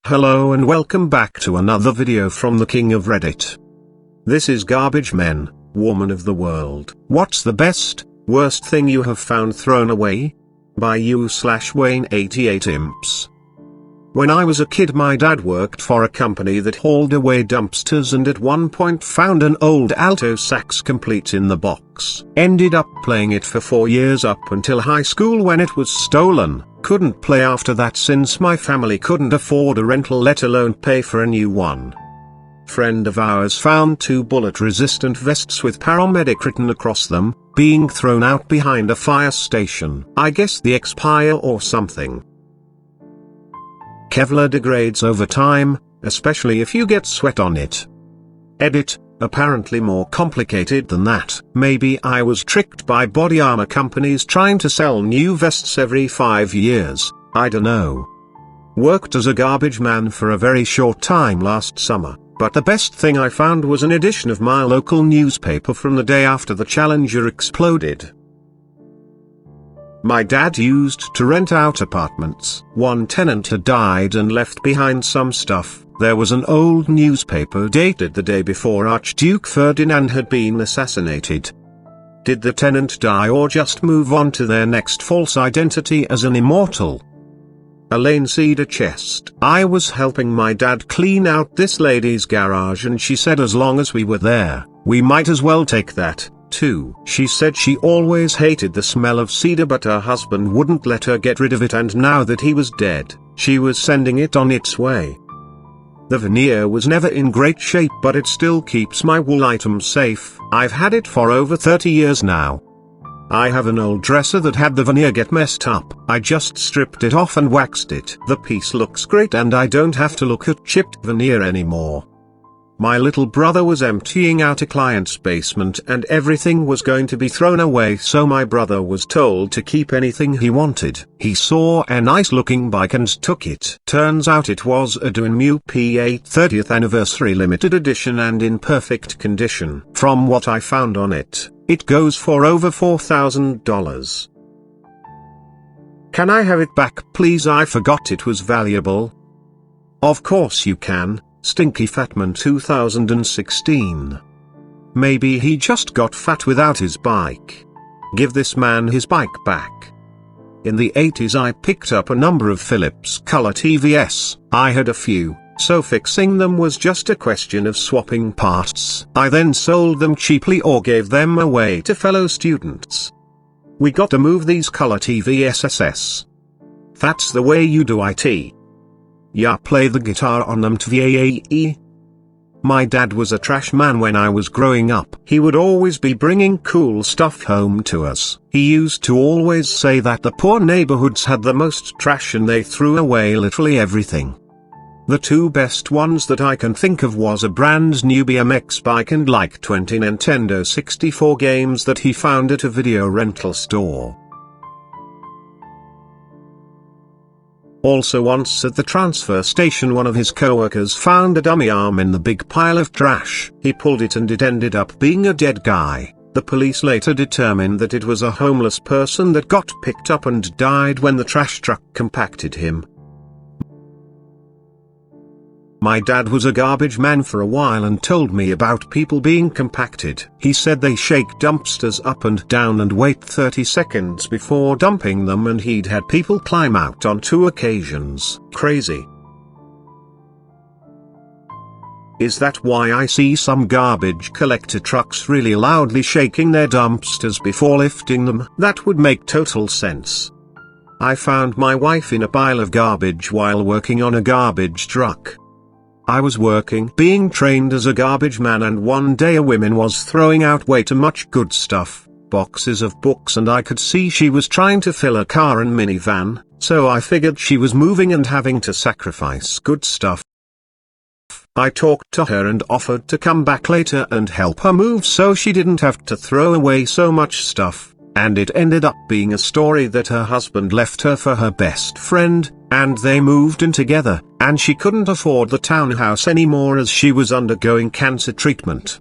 Hello and welcome back to another video from the king of Reddit. This is Garbage Men, Woman of the World. What's the best, worst thing you have found thrown away? By u/Wayne88imps. When I was a kid, my dad worked for a company that hauled away dumpsters and at one point found an old alto sax complete in the box. Ended up playing it for 4 years up until high school when it was stolen. Couldn't play after that since my family couldn't afford a rental, let alone pay for a new one. Friend of ours found 2 bullet-resistant vests with paramedic written across them, being thrown out behind a fire station. I guess the expire or something. Kevlar degrades over time, especially if you get sweat on it. Edit, apparently more complicated than that. Maybe I was tricked by body armor companies trying to sell new vests every 5 years, I dunno. Worked as a garbage man for a very short time last summer, but the best thing I found was an edition of my local newspaper from the day after the Challenger exploded. My dad used to rent out apartments. One tenant had died and left behind some stuff. There was an old newspaper dated the day before Archduke Ferdinand had been assassinated. Did the tenant die or just move on to their next false identity as an immortal? Elaine Cedar Chest. I was helping my dad clean out this lady's garage and she said as long as we were there, we might as well take that, too. She said she always hated the smell of cedar but her husband wouldn't let her get rid of it, and now that he was dead, she was sending it on its way. The veneer was never in great shape but it still keeps my wool items safe. I've had it for over 30 years now. I have an old dresser that had the veneer get messed up. I just stripped it off and waxed it. The piece looks great and I don't have to look at chipped veneer anymore. My little brother was emptying out a client's basement and everything was going to be thrown away, so my brother was told to keep anything he wanted. He saw a nice looking bike and took it. Turns out it was a Dunmu P8 30th anniversary limited edition and in perfect condition. From what I found on it, it goes for over $4,000. Can I have it back please? I forgot it was valuable. Of course you can. Stinky Fatman 2016. Maybe he just got fat without his bike. Give this man his bike back. In the 80s I picked up a number of Philips color TVS. I had a few, so fixing them was just a question of swapping parts. I then sold them cheaply or gave them away to fellow students. We got to move these color TVSs. That's the way you do it. Yeah, play the guitar on them tvae. My dad was a trash man when I was growing up. He would always be bringing cool stuff home to us. He used to always say that the poor neighborhoods had the most trash and they threw away literally everything. The 2 best ones that I can think of was a brand new BMX bike and like 20 Nintendo 64 games that he found at a video rental store. Also once at the transfer station one of his coworkers found a dummy arm in the big pile of trash. He pulled it and it ended up being a dead guy. The police later determined that it was a homeless person that got picked up and died when the trash truck compacted him. My dad was a garbage man for a while and told me about people being compacted. He said they shake dumpsters up and down and wait 30 seconds before dumping them, and he'd had people climb out on 2 occasions. Crazy. Is that why I see some garbage collector trucks really loudly shaking their dumpsters before lifting them? That would make total sense. I found my wife in a pile of garbage while working on a garbage truck. I was being trained as a garbage man, and one day a woman was throwing out way too much good stuff, boxes of books, and I could see she was trying to fill a car and minivan, so I figured she was moving and having to sacrifice good stuff. I talked to her and offered to come back later and help her move so she didn't have to throw away so much stuff, and it ended up being a story that her husband left her for her best friend, and they moved in together, and she couldn't afford the townhouse anymore as she was undergoing cancer treatment.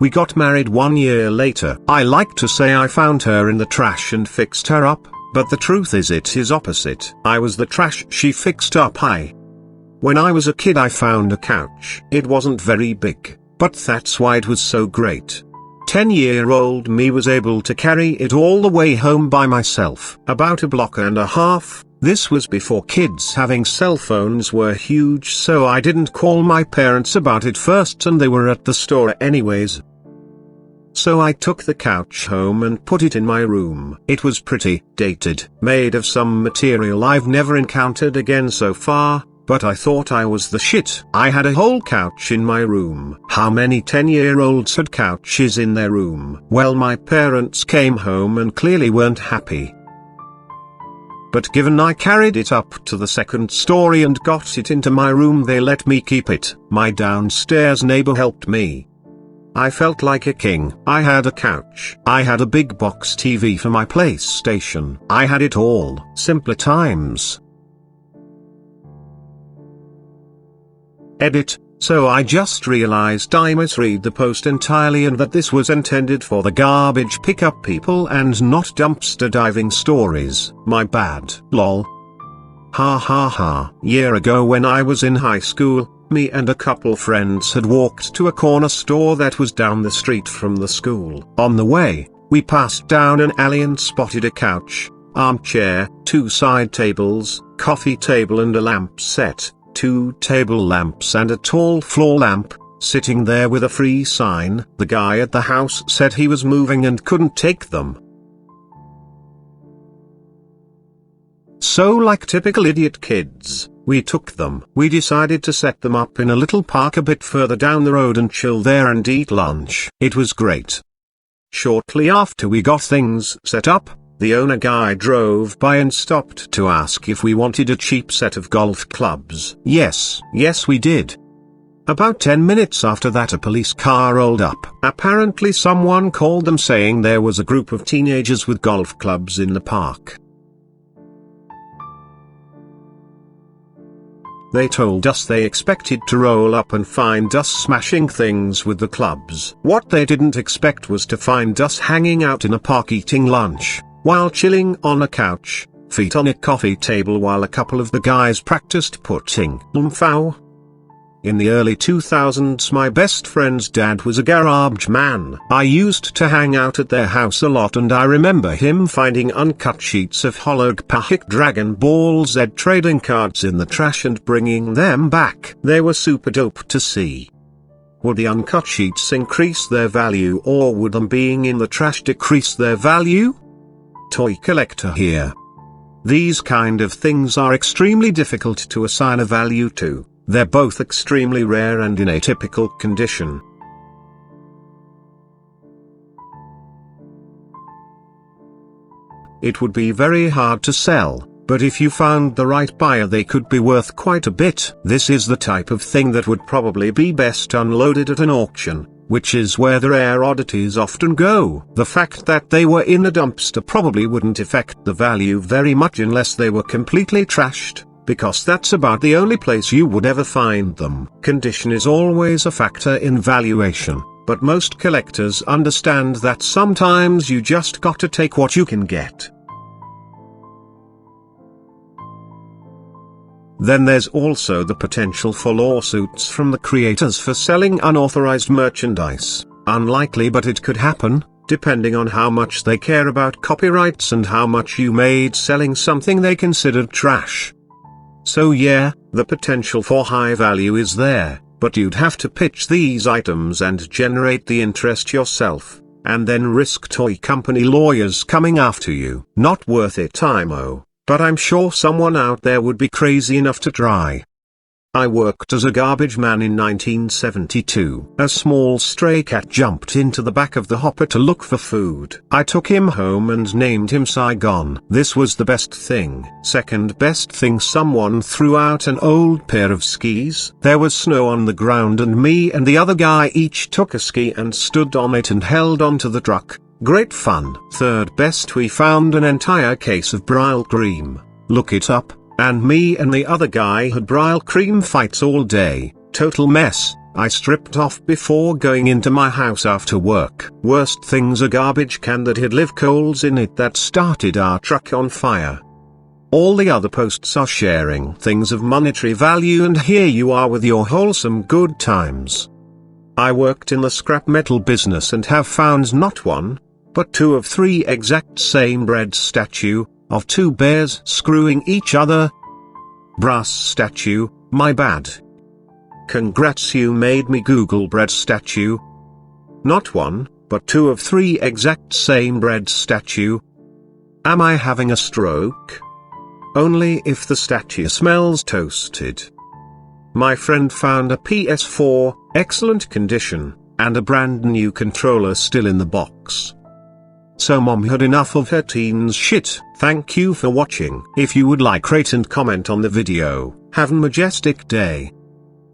We got married 1 year later. I like to say I found her in the trash and fixed her up, But the truth is it is opposite. I was the trash she fixed up. When I was a kid I found a couch. It wasn't very big, but that's why it was so great. 10-year-old me was able to carry it all the way home by myself. About a block and a half. This was before kids having cell phones were huge, so I didn't call my parents about it first and they were at the store anyways. So I took the couch home and put it in my room. It was pretty dated, made of some material I've never encountered again so far, but I thought I was the shit. I had a whole couch in my room. How many 10-year-olds had couches in their room? Well, my parents came home and clearly weren't happy. But given I carried it up to the second story and got it into my room, they let me keep it. My downstairs neighbor helped me. I felt like a king. I had a couch. I had a big box TV for my PlayStation. I had it all. Simpler times. Edit. So I just realized I misread the post entirely and that this was intended for the garbage pickup people and not dumpster diving stories. My bad. Lol. Ha ha ha. Year ago when I was in high school, me and a couple friends had walked to a corner store that was down the street from the school. On the way, we passed down an alley and spotted a couch, armchair, 2 side tables, coffee table and a lamp set. 2 table lamps and a tall floor lamp, sitting there with a free sign. The guy at the house said he was moving and couldn't take them. So like typical idiot kids, we took them. We decided to set them up in a little park a bit further down the road and chill there and eat lunch. It was great. Shortly after we got things set up, the owner guy drove by and stopped to ask if we wanted a cheap set of golf clubs. Yes we did. About 10 minutes after that a police car rolled up. Apparently someone called them saying there was a group of teenagers with golf clubs in the park. They told us they expected to roll up and find us smashing things with the clubs. What they didn't expect was to find us hanging out in a park eating lunch, while chilling on a couch, feet on a coffee table while a couple of the guys practiced putting. In the early 2000s my best friend's dad was a garage man. I used to hang out at their house a lot and I remember him finding uncut sheets of holographic Dragon Ball Z trading cards in the trash and bringing them back. They were super dope to see. Would the uncut sheets increase their value or would them being in the trash decrease their value? Toy collector here. These kind of things are extremely difficult to assign a value to. They're both extremely rare and in a typical condition. It would be very hard to sell, but if you found the right buyer they could be worth quite a bit. This is the type of thing that would probably be best unloaded at an auction, which is where the rare oddities often go. The fact that they were in a dumpster probably wouldn't affect the value very much unless they were completely trashed, because that's about the only place you would ever find them. Condition is always a factor in valuation, but most collectors understand that sometimes you just gotta take what you can get. Then there's also the potential for lawsuits from the creators for selling unauthorized merchandise. Unlikely, but it could happen, depending on how much they care about copyrights and how much you made selling something they considered trash. So yeah, the potential for high value is there, but you'd have to pitch these items and generate the interest yourself, and then risk toy company lawyers coming after you. Not worth it, IMO, but I'm sure someone out there would be crazy enough to try. I worked as a garbage man in 1972. A small stray cat jumped into the back of the hopper to look for food. I took him home and named him Saigon. This was the best thing. Second best thing, someone threw out an old pair of skis. There was snow on the ground and me and the other guy each took a ski and stood on it and held onto the truck. Great fun. Third best, we found an entire case of Brylcreem. Look it up. And me and the other guy had Brylcreem fights all day. Total mess, I stripped off before going into my house after work. Worst thing's a garbage can that had live coals in it that started our truck on fire. All the other posts are sharing things of monetary value, and here you are with your wholesome good times. I worked in the scrap metal business and have found not one, but 2 of 3 exact same bread statue, of 2 bears screwing each other. Brass statue, my bad. Congrats, you made me Google bread statue. Not 1, but 2 of 3 exact same bread statue. Am I having a stroke? Only if the statue smells toasted. My friend found a PS4, excellent condition, and a brand new controller still in the box. So mom had enough of her teen's shit. Thank you for watching. If you would like, rate and comment on the video. Have a majestic day.